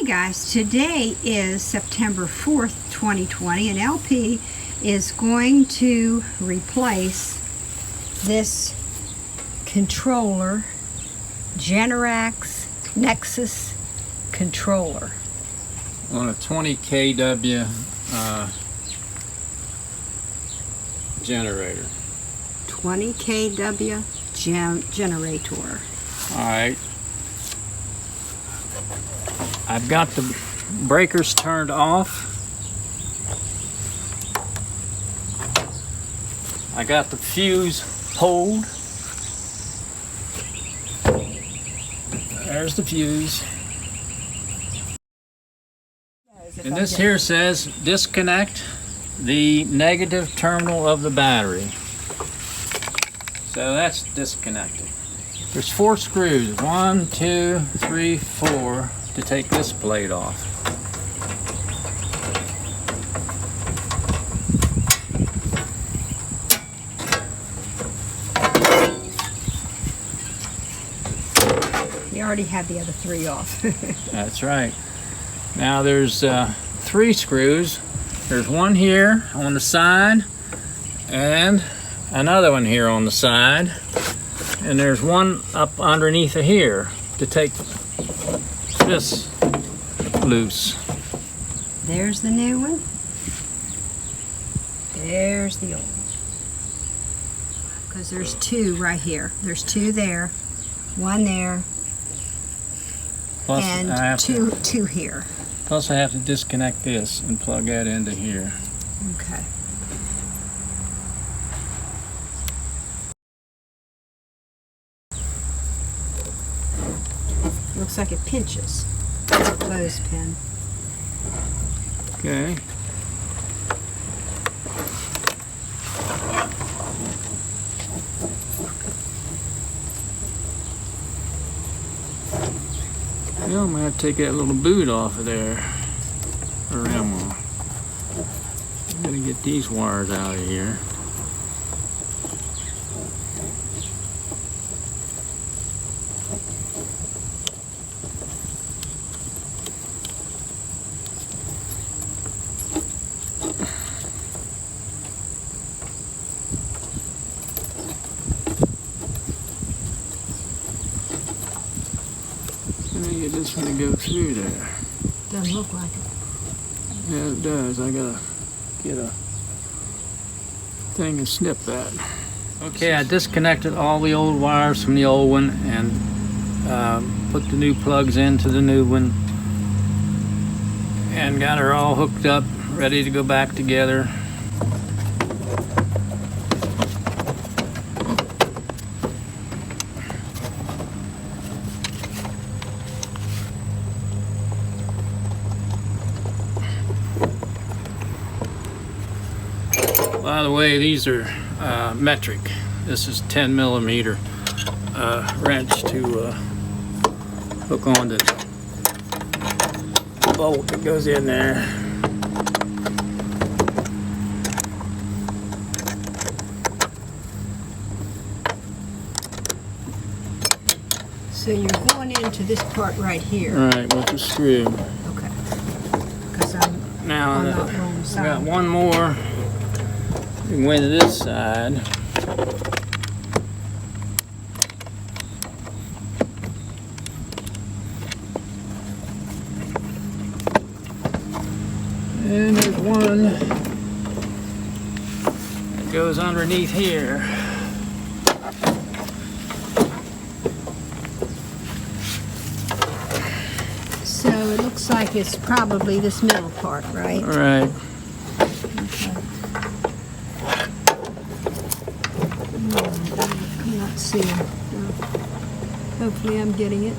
Hey guys, today is September 4th, 2020, and LP is going to replace this controller, Generac's Nexus Controller. On a 20 kW generator. 20 kW generator. Alright. I've got the breakers turned off. I got the fuse pulled. There's the fuse. And this here says disconnect the negative terminal of the battery. So that's disconnected. There's 4 screws, 1, 2, 3, 4, to take this plate off. You already had the other 3 off. That's right. Now there's 3 screws. There's one here on the side and another one here on the side. And there's one up underneath of here to take this loose. There's the new one. There's the old one. Because there's 2 right here. There's 2 there, 1 there, Plus and two here. Plus I have to disconnect this and plug that into here. Okay. Looks like it pinches. It's a clothespin. Okay. Yeah, I'm gonna have to take that little boot off of there. Around one. I'm gonna get these wires out of here. Let me get this one to go through there. Doesn't look like it. Yeah, it does. I gotta get a thing and snip that. Okay, I disconnected all the old wires from the old one and put the new plugs into the new one and got her all hooked up, ready to go back together. By the way, these are metric. This is 10 millimeter wrench to hook on the bolt that goes in there. So you're going into this part right here. Right, with the screw. Okay. Because I'm Now on the wrong I side. got one more. We can go to this side. And there's one that goes underneath here. So it looks like it's probably this middle part, right? All right. Okay. I'm not seeing. Hopefully I'm getting it.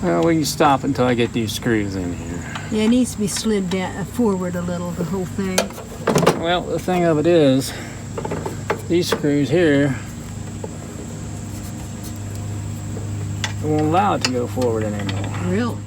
Well, we can stop until I get these screws in here. Yeah, it needs to be slid down forward a little, the whole thing. Well, the thing of it is, these screws here, it won't allow it to go forward anymore. Really?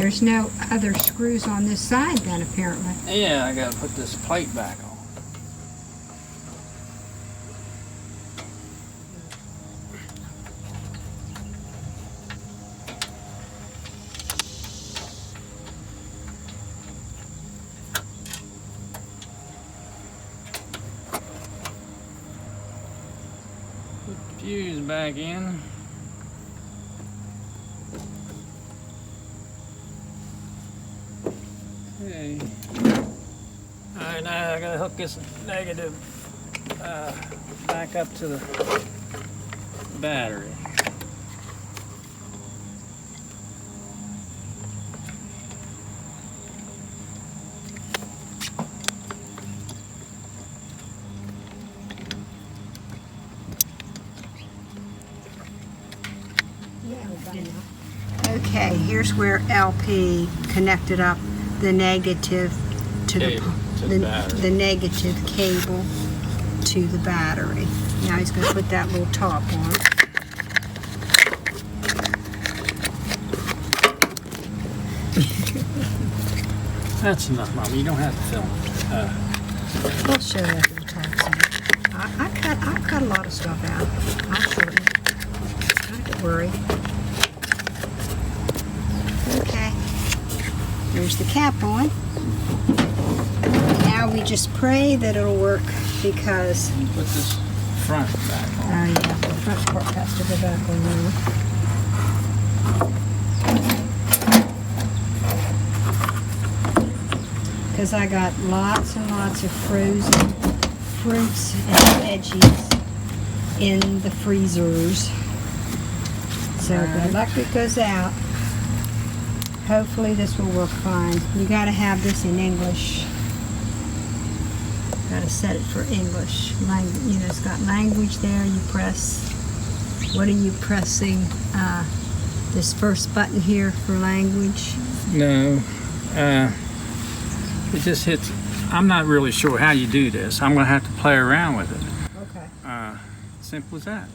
There's no other screws on this side then, apparently. Yeah, I gotta put this plate back on. Put the fuse back in. Okay. Alright, now I gotta hook this negative back up to the battery. Okay, here's where LP connected up the negative to Cable to the battery. the negative cable to the battery. Now he's going to put that little top on. That's enough, Mom. You don't have to film it. I'll show you after the top's on. I cut a lot of stuff out. I'll show you. Don't worry. Okay. There's the cap on. Now we just pray that it'll work because... Put this front back on. Oh yeah, the front part has to go back on there. Because I got lots and lots of frozen fruits and veggies in the freezers. So if the electric goes out, hopefully this will work fine. You got to have this in English. Got to set it for English. You know, it's got language there. You press. What are you pressing? This first button here for language. No. It just hits. I'm not really sure how you do this. I'm going to have to play around with it. Okay. Simple as that.